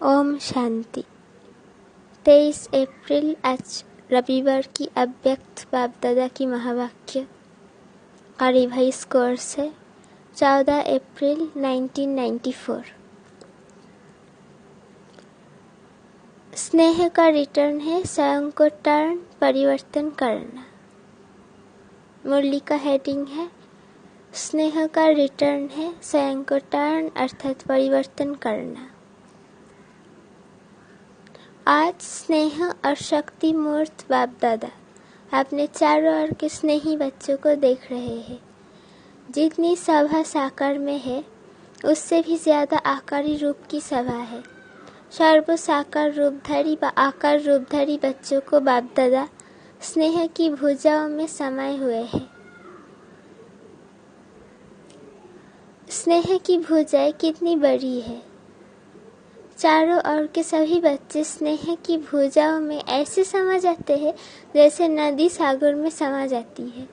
ओम शांति। 23 अप्रैल आज रविवार की अव्यक्त बाप दादा की महावाक्य और रिवाइज कोर्स है 14 अप्रैल 1994। स्नेह का रिटर्न है स्वयं को टर्न परिवर्तन करना। मुरली का हेडिंग है स्नेह का रिटर्न है स्वयं को टर्न अर्थात परिवर्तन करना। आज स्नेह और शक्ति मूर्त बाप दादा अपने चारों ओर के स्नेही बच्चों को देख रहे हैं। जितनी सभा साकार में है उससे भी ज्यादा आकारी रूप की सभा है। सर्व साकार रूपधारी व आकार रूपधारी बच्चों को बाप दादा स्नेह की भुजाओं में समाये हुए हैं। स्नेह की भुजाएं कितनी बड़ी है। चारों ओर के सभी बच्चे स्नेह की भुजाओं में ऐसे समा जाते हैं जैसे नदी सागर में समा जाती है।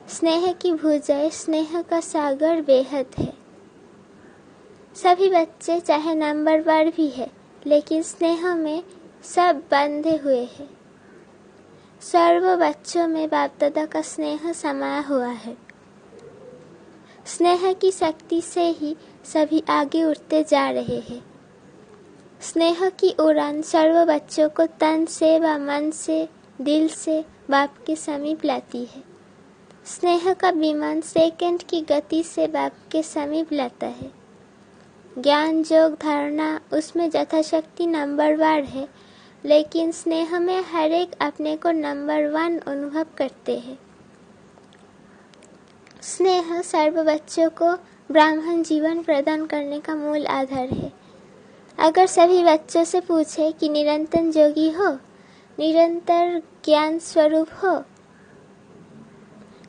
स्नेह की भुजाएं, स्नेह का सागर बेहद है। सभी बच्चे चाहे नंबरवार भी है लेकिन स्नेह में सब बंधे हुए हैं। सर्व बच्चों में बाप दादा का स्नेह समाया हुआ है। स्नेह की शक्ति से ही सभी आगे उठते जा रहे हैं। स्नेह की उड़ान सर्व बच्चों को तन से व मन से दिल से बाप के समीप लाती है। स्नेह का विमान सेकंड की गति से बाप के समीप लाता है। ज्ञान योग धारणा उसमें यथाशक्ति नंबरवार है लेकिन स्नेह में हर एक अपने को नंबर 1 अनुभव करते हैं। स्नेह सर्व बच्चों को ब्राह्मण जीवन प्रदान करने का मूल आधार है। अगर सभी बच्चों से पूछे कि निरंतर योगी हो, निरंतर ज्ञान स्वरूप हो,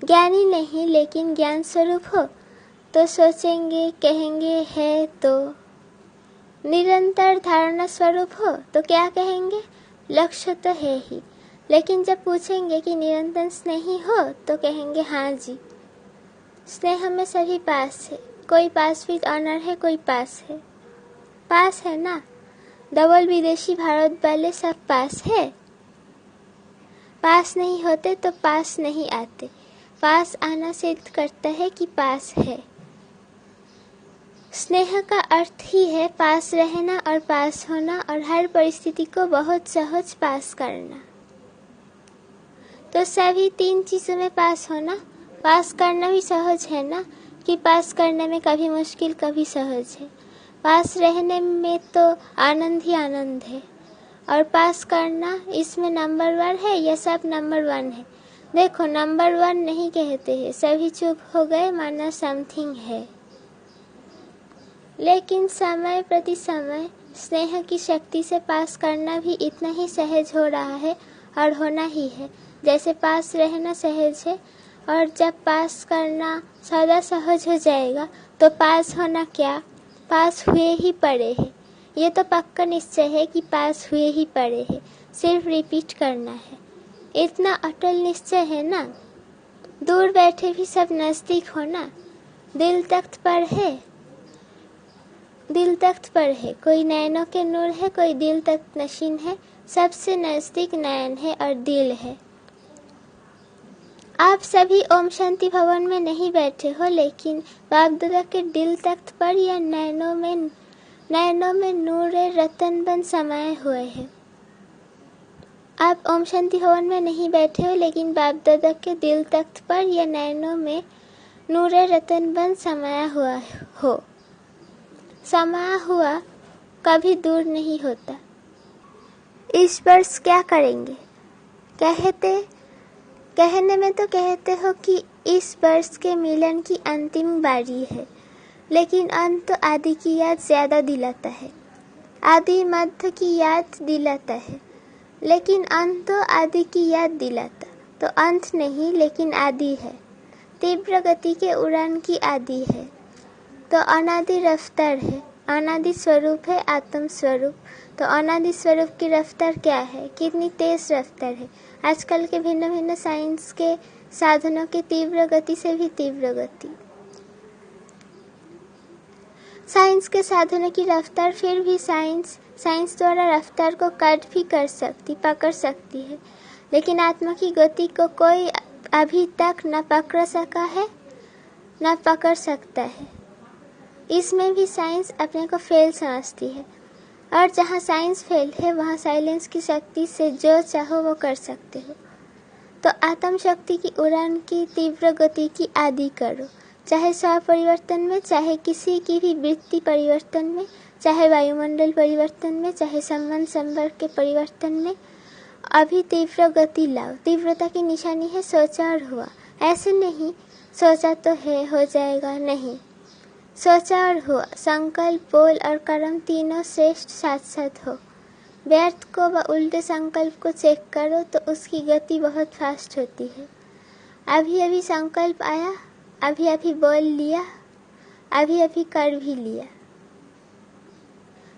ज्ञानी नहीं लेकिन ज्ञान स्वरूप हो, तो सोचेंगे कहेंगे है। तो निरंतर धारणा स्वरूप हो तो क्या कहेंगे, लक्ष्य तो है ही। लेकिन जब पूछेंगे कि निरंतर स्नेही हो तो कहेंगे हाँ जी। स्नेह में सभी पास है। कोई पास विद ऑनर है, कोई पास है। पास है ना। डबल विदेशी भारत वाले सब पास है। पास नहीं होते तो पास नहीं आते। पास आना सिद्ध करता है कि पास है। स्नेह का अर्थ ही है पास रहना और पास होना और हर परिस्थिति को बहुत सहज पास करना। तो सभी 3 चीजों में पास होना, पास करना भी सहज है ना, कि पास करने में कभी मुश्किल कभी सहज है। पास रहने में तो आनंद ही आनंद है और पास करना इसमें नंबर 1 है या सब नंबर 1 है। देखो नंबर 1 नहीं कहते हैं, सभी चुप हो गए माना समथिंग है। लेकिन समय प्रति समय स्नेह की शक्ति से पास करना भी इतना ही सहज हो रहा है और होना ही है जैसे पास रहना सहज है। और जब पास करना सदा सहज हो जाएगा तो पास होना क्या, पास हुए ही पड़े हैं। ये तो पक्का निश्चय है कि पास हुए ही पड़े हैं, सिर्फ रिपीट करना है। इतना अटल निश्चय है ना। दूर बैठे भी सब नजदीक हो ना। दिल तख्त पर है, दिल तख्त पर है। कोई नैनों के नूर है, कोई दिल तख्त नशीन है। सबसे नजदीक नैन है और दिल है। आप सभी ओम शांति भवन में नहीं बैठे हो लेकिन बाप दादा के दिल तख्त पर या नैनों में नूरे रतन बन समाये हुए हैं। आप ओम शांति भवन में नहीं बैठे हो लेकिन बाप दादा के दिल तख्त पर या नैनों में नूरे रतन बन समाया हुआ हो। समाया हुआ कभी दूर नहीं होता। इस वर्ष क्या करेंगे? कहने में तो कहते हो कि इस वर्ष के मिलन की अंतिम बारी है लेकिन अंत तो आदि की याद ज्यादा दिलाता है। आदि मध्य की याद दिलाता है लेकिन अंत तो आदि की याद दिलाता। तो अंत नहीं लेकिन आदि है। तीव्र गति के उड़ान की आदि है तो अनादि रफ्तार है। अनादि स्वरूप है आत्म स्वरूप। तो अनादि स्वरूप की रफ्तार क्या है, कितनी तेज रफ्तार है। आजकल के भिन्न भिन्न साइंस के साधनों की तीव्र गति से भी तीव्र गति। साइंस के साधनों की रफ्तार फिर भी साइंस द्वारा रफ्तार को पकड़ सकती है, लेकिन आत्मा की गति को कोई अभी तक न पकड़ सका है न पकड़ सकता है। इसमें भी साइंस अपने को फेल समझती है, और जहाँ साइंस फेल है वहाँ साइलेंस की शक्ति से जो चाहो वो कर सकते हो। तो आत्म शक्ति की उड़ान की तीव्र गति की आदि करो, चाहे स्व परिवर्तन में, चाहे किसी की भी वृत्ति परिवर्तन में, चाहे वायुमंडल परिवर्तन में, चाहे संबंध संपर्क के परिवर्तन में। अभी तीव्र गति लाओ। तीव्रता की निशानी है सोचा और हुआ। ऐसे नहीं सोचा तो है हो जाएगा, नहीं, सोचा और हुआ। संकल्प, बोल और कर्म तीनों श्रेष्ठ साथ साथ हो। व्यर्थ को व उल्टे संकल्प को चेक करो तो उसकी गति बहुत फास्ट होती है। अभी अभी संकल्प आया, अभी अभी बोल लिया, अभी अभी कर भी लिया।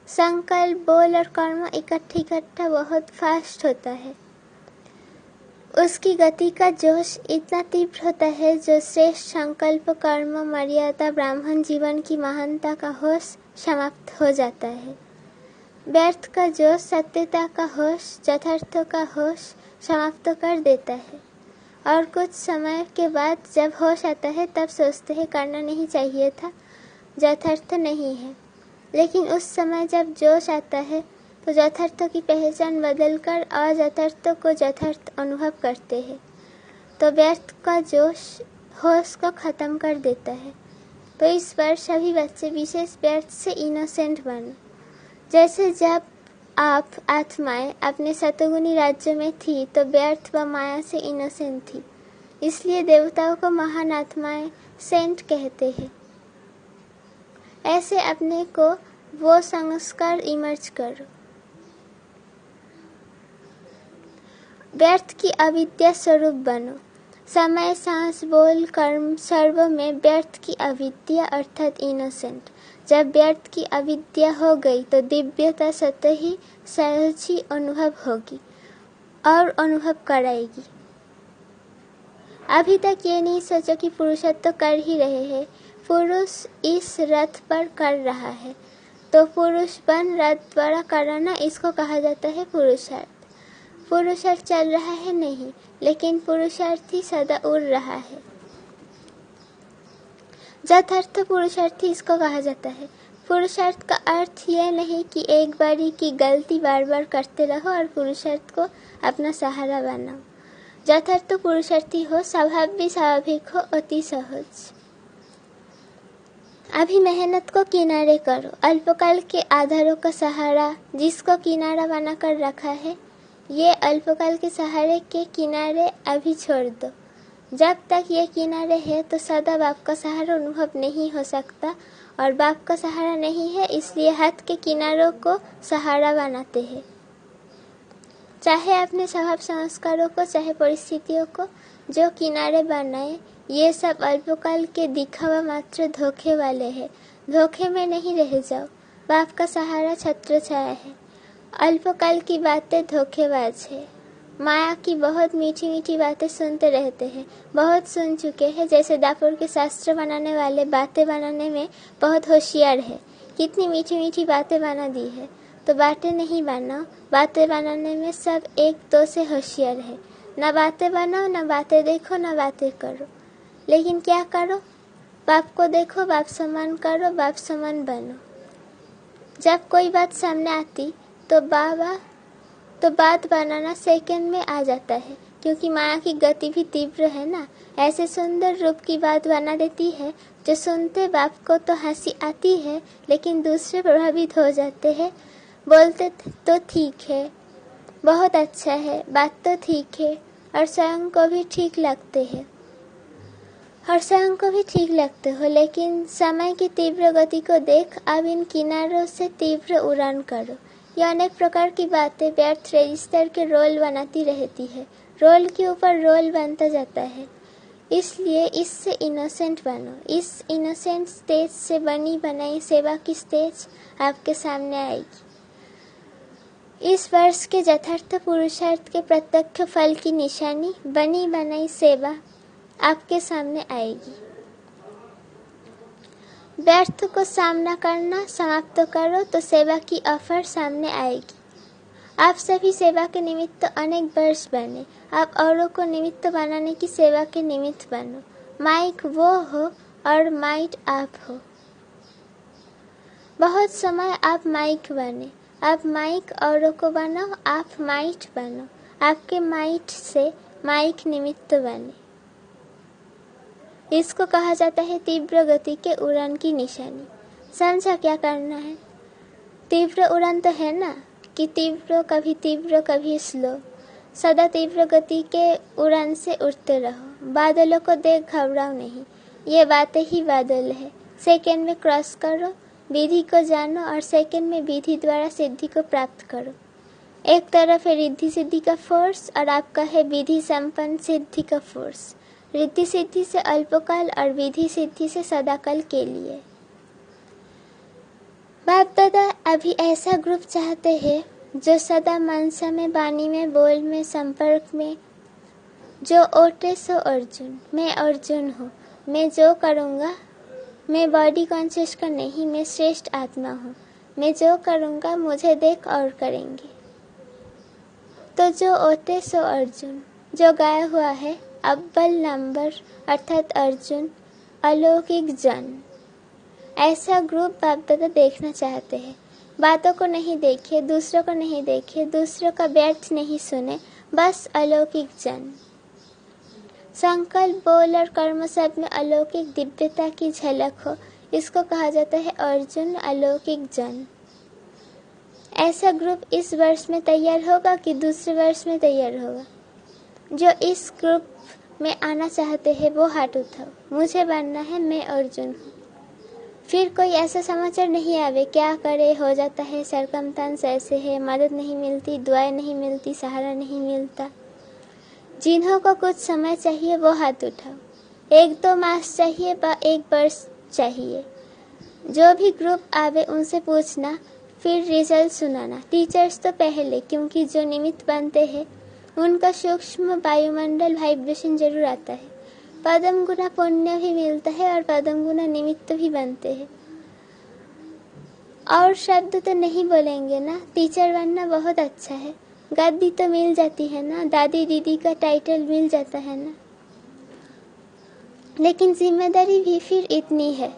संकल्प, बोल और कर्म इकट्ठा बहुत फास्ट होता है। उसकी गति का जोश इतना तीव्र होता है जो श्रेष्ठ संकल्प, कर्म, मर्यादा, ब्राह्मण जीवन की महानता का होश समाप्त हो जाता है। व्यर्थ का जोश सत्यता का होश, यथार्थों का होश समाप्त कर देता है, और कुछ समय के बाद जब होश आता है तब सोचते हैं करना नहीं चाहिए था, यथार्थ नहीं है। लेकिन उस समय जब जोश आता है तो यथार्थों की पहचान बदलकर अयथार्थों को यथार्थ अनुभव करते हैं। तो व्यर्थ का जोश होश को खत्म कर देता है। तो इस बार सभी बच्चे विशेष व्यर्थ से इनोसेंट बनो। जैसे जब आप आत्माएं अपने सतोगुणी राज्य में थी तो व्यर्थ व माया से इनोसेंट थी, इसलिए देवताओं को महान आत्माएं सेंट कहते हैं। ऐसे अपने को वो संस्कार इमर्ज करो। व्यर्थ की अविद्या स्वरूप बनो। समय, सांस, बोल, कर्म सर्व में व्यर्थ की अविद्या अर्थात इनोसेंट। जब व्यर्थ की अविद्या हो गई तो दिव्यता स्वतः ही सहज ही अनुभव होगी और अनुभव कराएगी। अभी तक ये नहीं सोचो कि पुरुषत्व तो कर ही रहे हैं। पुरुष इस रथ पर कर रहा है, तो पुरुष बन रथ द्वारा कराना, इसको कहा जाता है पुरुषार्थ। पुरुषार्थ चल रहा है नहीं, लेकिन पुरुषार्थी सदा उड़ रहा है। यथार्थ पुरुषार्थी इसको कहा जाता है। पुरुषार्थ का अर्थ यह नहीं कि एक बारी की गलती बार बार करते रहो और पुरुषार्थ को अपना सहारा बनाओ। यथार्थ पुरुषार्थी हो, स्वभाव भी स्वाभाविक हो, अति सहज। अभी मेहनत को किनारे करो। अल्पकाल के आधारों का सहारा जिसको किनारा बनाकर रखा है, ये अल्पकाल के सहारे के किनारे अभी छोड़ दो। जब तक ये किनारे है तो सदा बाप का सहारा अनुभव नहीं हो सकता, और बाप का सहारा नहीं है इसलिए हाथ के किनारों को सहारा बनाते हैं। चाहे अपने स्वभाव संस्कारों को, चाहे परिस्थितियों को जो किनारे बनाए, ये सब अल्पकाल के दिखावा मात्र धोखे वाले हैं। धोखे में नहीं रह जाओ। बाप का सहारा छत्र छाया है। अल्पकाल की बातें धोखेबाज है। माया की बहुत मीठी मीठी बातें सुनते रहते हैं, बहुत सुन चुके हैं। जैसे दापुर के शास्त्र बनाने वाले बातें बनाने में बहुत होशियार है, कितनी मीठी मीठी बातें बना दी है। तो बातें नहीं बनाओ, बातें बनाने में सब एक दो से होशियार है। ना बातें बनाओ, ना बातें देखो, ना बातें करो, लेकिन क्या करो? बाप को देखो, बाप समान करो, बाप समान बनो। जब कोई बात सामने आती तो बात बनाना सेकंड में आ जाता है, क्योंकि माया की गति भी तीव्र है ना। ऐसे सुंदर रूप की बात बना देती है जो सुनते बाप को तो हंसी आती है, लेकिन दूसरे प्रभावित हो जाते हैं। बोलते तो ठीक है, बहुत अच्छा है, बात तो ठीक है, और स्वयं को भी ठीक लगते हो, लेकिन समय की तीव्र गति को देख अब इन किनारों से तीव्र उड़ान करो। ये अनेक प्रकार की बातें व्यर्थ रजिस्टर के रोल बनाती रहती है, रोल के ऊपर रोल बनता जाता है। इसलिए इससे इनोसेंट बनो। इस इनोसेंट स्टेज से बनी बनाई सेवा की स्टेज आपके सामने आएगी। इस वर्ष के यथार्थ पुरुषार्थ के प्रत्यक्ष फल की निशानी बनी बनाई सेवा आपके सामने आएगी। व्यर्थ को सामना करना समाप्त करो तो सेवा की ऑफर सामने आएगी। आप सभी सेवा के निमित्त अनेक वर्ष बने। आप औरों को निमित्त बनाने की सेवा के निमित्त बनो। माइक वो हो और माइट आप हो। बहुत समय आप माइक बने। आप माइक औरों को बनो, आप माइट बनो। आपके माइट से माइक निमित्त बने। इसको कहा जाता है तीव्र गति के उड़ान की निशानी। समझा क्या करना है? तीव्र उड़ान तो है ना कि तीव्र कभी स्लो, सदा तीव्र गति के उड़ान से उड़ते रहो। बादलों को देख घबराओ नहीं, ये बातें ही बादल है। सेकंड में क्रॉस करो, विधि को जानो और सेकंड में विधि द्वारा सिद्धि को प्राप्त करो। एक तरफ है रिद्धि सिद्धि का फोर्स और आपका है विधि संपन्न सिद्धि का फोर्स। रिद्धि सिद्धि से अल्पकाल और विधि सिद्धि से सदाकाल के लिए। बाप दादा अभी ऐसा ग्रुप चाहते हैं जो सदा मनसा में, वाणी में, बोल में, संपर्क में, जो ओटे सो अर्जुन। मैं अर्जुन हूँ, मैं जो करूँगा, मैं बॉडी कॉन्शियस का नहीं, मैं श्रेष्ठ आत्मा हूँ। मैं जो करूँगा मुझे देख और करेंगे। तो जो ओटे सो अर्जुन, जो गाया हुआ है अव्वल नंबर अर्थात अर्जुन, अलौकिक जन। ऐसा ग्रुप बाप दादा देखना चाहते हैं। बातों को नहीं देखे, दूसरों को नहीं देखे, दूसरों का व्यर्थ नहीं सुने, बस अलौकिक जन। संकल्प, बोल और कर्म सब में अलौकिक दिव्यता की झलक हो, इसको कहा जाता है अर्जुन अलौकिक जन। ऐसा ग्रुप इस वर्ष में तैयार होगा कि दूसरे वर्ष में तैयार होगा? जो इस ग्रुप में आना चाहते हैं वो हाथ उठाओ। मुझे बनना है, मैं अर्जुन हूँ। फिर कोई ऐसा समाचार नहीं आवे, क्या करे, हो जाता है, सरकमस्टेंस ऐसे है, मदद नहीं मिलती, दुआएं नहीं मिलती, सहारा नहीं मिलता। जिन्हों को कुछ समय चाहिए वो हाथ उठाओ। 1-2 मास चाहिए व 1 वर्ष चाहिए। जो भी ग्रुप आवे उनसे पूछना, फिर रिजल्ट सुनाना। टीचर्स तो पहले, क्योंकि जो निमित्त बनते हैं उनका सूक्ष्म वायुमंडल वाइब्रेशन जरूर आता है। पदम गुना पुण्य भी मिलता है और पदम गुना निमित्त भी बनते हैं। और शब्द तो नहीं बोलेंगे ना। टीचर बनना बहुत अच्छा है, गद्दी तो मिल जाती है ना, दादी दीदी का टाइटल मिल जाता है ना, लेकिन जिम्मेदारी भी फिर इतनी है।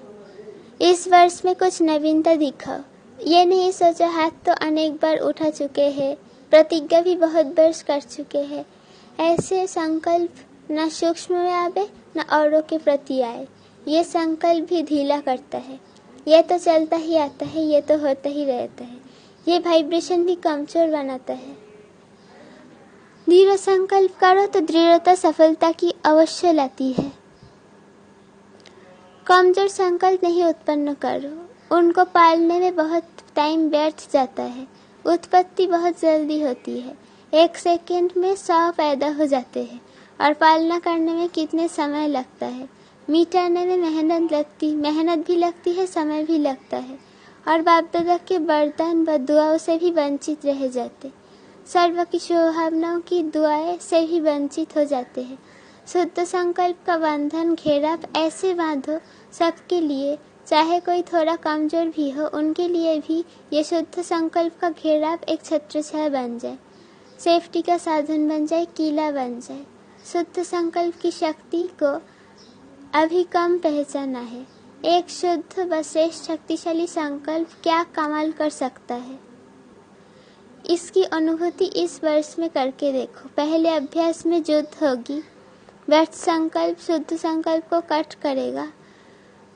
इस वर्ष में कुछ नवीनता दिखाओ। ये नहीं सोचो हाथ तो अनेक बार उठा चुके हैं, प्रतिज्ञा भी बहुत वर्ष कर चुके हैं। ऐसे संकल्प न सूक्ष्म में आवे न औरों के प्रति आए। ये संकल्प भी ढीला करता है। ये तो चलता ही आता है, ये तो होता ही रहता है। ये वाइब्रेशन भी कमजोर बनाता है। दृढ़ संकल्प करो तो दृढ़ता सफलता की अवश्य लाती है। कमजोर संकल्प नहीं उत्पन्न करो, उनको पालने में बहुत टाइम व्यर्थ जाता है। उत्पत्ति बहुत जल्दी होती है, 1 सेकंड में 100 पैदा हो जाते हैं और पालना करने में कितने समय लगता है। मिटाने में मेहनत भी लगती है, समय भी लगता है और बाप दादा के वरदान व दुआओं से भी वंचित रह जाते। सर्व की शुभकामनाओं की दुआएं से भी वंचित हो जाते हैं। शुद्ध संकल्प का बंधन घेरा ऐसे बांधो सबके लिए, चाहे कोई थोड़ा कमजोर भी हो उनके लिए भी ये शुद्ध संकल्प का घेराव एक छत्रछाया बन जाए, सेफ्टी का साधन बन जाए, किला बन जाए। शुद्ध संकल्प की शक्ति को अभी कम पहचाना है। एक शुद्ध व श्रेष्ठ शक्तिशाली संकल्प क्या कमाल कर सकता है, इसकी अनुभूति इस वर्ष में करके देखो। पहले अभ्यास में युद्ध होगी। व्यर्थ संकल्प शुद्ध संकल्प को कट करेगा।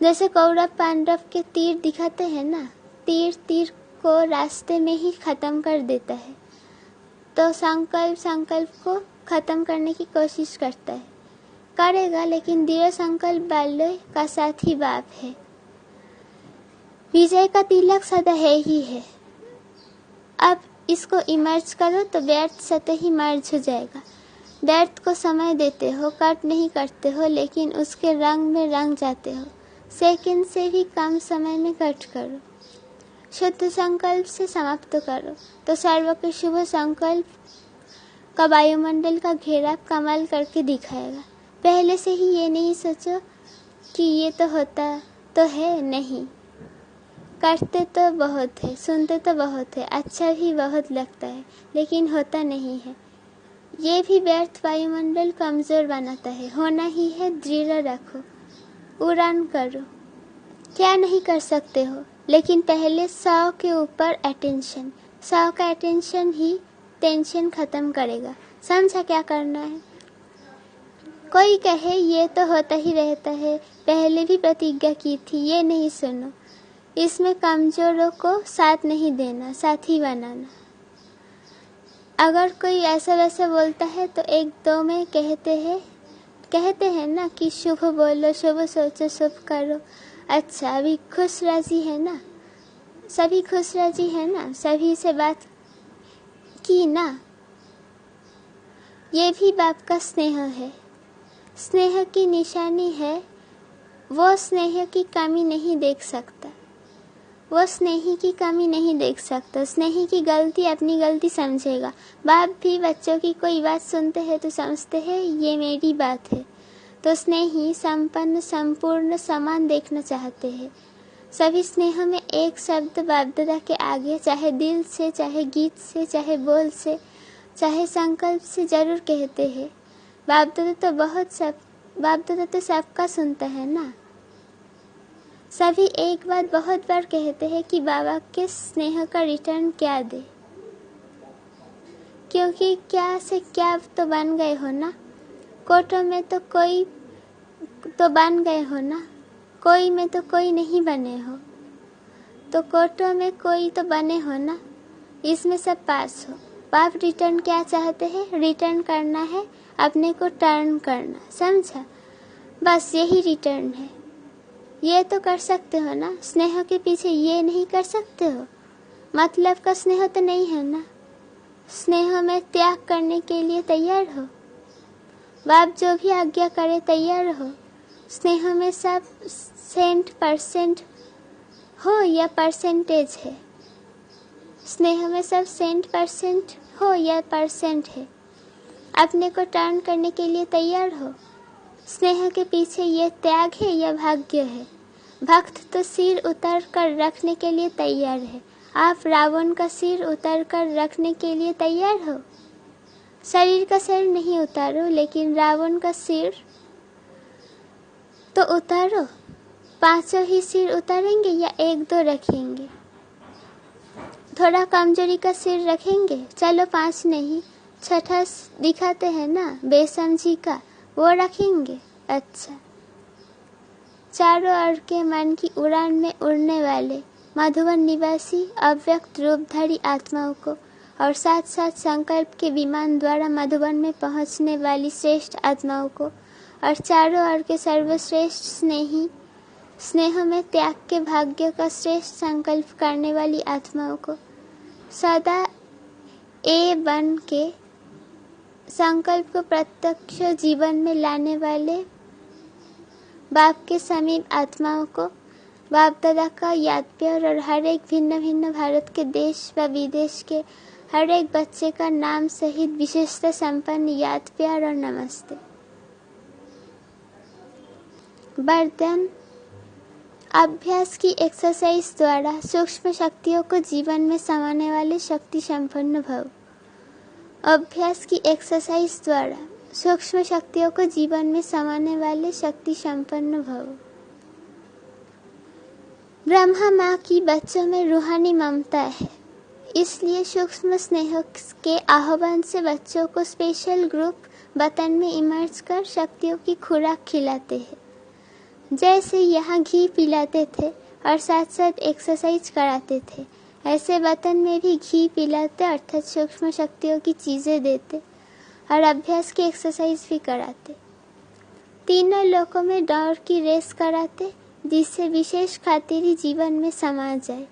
जैसे कौरव पांडव के तीर दिखाते हैं ना, तीर को रास्ते में ही खत्म कर देता है। तो संकल्प को खत्म करने की कोशिश करता है, करेगा, लेकिन दृढ़ संकल्प वाले का साथी बाप है। विजय का तिलक सदा है ही है। अब इसको इमर्ज करो तो व्यर्थ सतह ही मर्ज हो जाएगा। व्यर्थ को समय देते हो, कट नहीं करते हो, लेकिन उसके रंग में रंग जाते हो। सेकंड से भी कम समय में कट करो। शुद्ध संकल्प से समाप्त करो तो सर्व के शुभ संकल्प का वायुमंडल का घेरा कमाल करके दिखाएगा। पहले से ही ये नहीं सोचो कि ये तो होता तो है नहीं, करते तो बहुत है, सुनते तो बहुत है, अच्छा भी बहुत लगता है, लेकिन होता नहीं है। ये भी व्यर्थ वायुमंडल कमजोर बनाता है। होना ही है, दृढ़ रखो, उड़ान करो। क्या नहीं कर सकते हो, लेकिन पहले 100 के ऊपर अटेंशन। 100 का अटेंशन ही टेंशन खत्म करेगा। समझा क्या करना है? कोई कहे ये तो होता ही रहता है, पहले भी प्रतिज्ञा की थी, ये नहीं सुनो। इसमें कमजोरों को साथ नहीं देना, साथी बनाना। अगर कोई ऐसा वैसा बोलता है तो एक दो में कहते हैं ना कि शुभ बोलो, शुभ सोचो, शुभ करो। अच्छा, अभी खुश राजी है ना? सभी खुश राजी है ना? सभी से बात की ना? ये भी बाप का स्नेह है, स्नेह की निशानी है। वो स्नेह की कमी नहीं देख सकता, वो स्नेही की कमी नहीं देख सकता। स्नेही की गलती अपनी गलती समझेगा। बाप भी बच्चों की कोई बात सुनते हैं तो समझते हैं ये मेरी बात है, तो स्नेही संपन्न, संपूर्ण, समान देखना चाहते हैं। सभी स्नेह में एक शब्द बाप दादा के आगे, चाहे दिल से, चाहे गीत से, चाहे बोल से, चाहे संकल्प से जरूर कहते हैं। बाप दादा तो सबका सुनता है ना। सभी एक बात बहुत बार कहते हैं कि बाबा के स्नेह का रिटर्न क्या दे, क्योंकि क्या से क्या तो बन गए हो ना। कोटों में तो कोई तो बन गए हो ना, कोई में तो कोई नहीं बने हो, तो कोटों में कोई तो बने हो ना। इसमें सब पास हो। बाप रिटर्न क्या चाहते हैं? रिटर्न करना है, अपने को टर्न करना। समझा? बस यही रिटर्न है। ये तो कर सकते हो ना, स्नेह के पीछे ये नहीं कर सकते हो? मतलब का स्नेह तो नहीं है ना। स्नेह में त्याग करने के लिए तैयार हो। बाप जो भी आज्ञा करे तैयार हो। स्नेह में सब 100% हो या परसेंटेज है? स्नेह में सब 100% हो या परसेंट है? अपने को टर्न करने के लिए तैयार हो। स्नेह के पीछे ये त्याग है या भाग्य है? भक्त तो सिर उतर कर रखने के लिए तैयार है। आप रावण का सिर उतर कर रखने के लिए तैयार हो? शरीर का सिर नहीं उतारो, लेकिन रावण का सिर तो उतारो। 5 ही सिर उतारेंगे या 1-2 रखेंगे? थोड़ा कमजोरी का सिर रखेंगे, चलो 5 नहीं, 6ठा दिखाते हैं ना, बेसमझी का, वो रखेंगे। अच्छा, चारों ओर के मन की उड़ान में उड़ने वाले मधुबन निवासी अव्यक्त रूपधारी आत्माओं को और साथ साथ संकल्प के विमान द्वारा मधुबन में पहुंचने वाली श्रेष्ठ आत्माओं को और चारों ओर के सर्वश्रेष्ठ स्नेह में त्याग के भाग्य का श्रेष्ठ संकल्प करने वाली आत्माओं को सदा बन के संकल्प को प्रत्यक्ष जीवन में लाने वाले बाप के समीप आत्माओं को बाप दादा का याद प्यार और हर एक भिन्न भिन्न भारत के देश व विदेश के हर एक बच्चे का नाम सहित विशेषता संपन्न याद प्यार और नमस्ते। वरदान। अभ्यास की एक्सरसाइज द्वारा सूक्ष्म शक्तियों को जीवन में समाने वाले शक्ति संपन्न भव। अभ्यास की एक्सरसाइज द्वारा सूक्ष्म शक्तियों को जीवन में समाने वाले शक्ति संपन्न भव। ब्रह्मा माँ की बच्चों में रूहानी ममता है, इसलिए सूक्ष्म स्नेह के आह्वान से बच्चों को स्पेशल ग्रुप वतन में इमर्ज कर शक्तियों की खुराक खिलाते हैं। जैसे यहाँ घी पिलाते थे और साथ साथ एक्सरसाइज कराते थे, ऐसे वतन में भी घी पिलाते अर्थात सूक्ष्म शक्तियों की चीजें देते और अभ्यास की एक्सरसाइज भी कराते। तीनों लोकों में दौड़ की रेस कराते, जिससे विशेष खातिरी जीवन में समा जाए।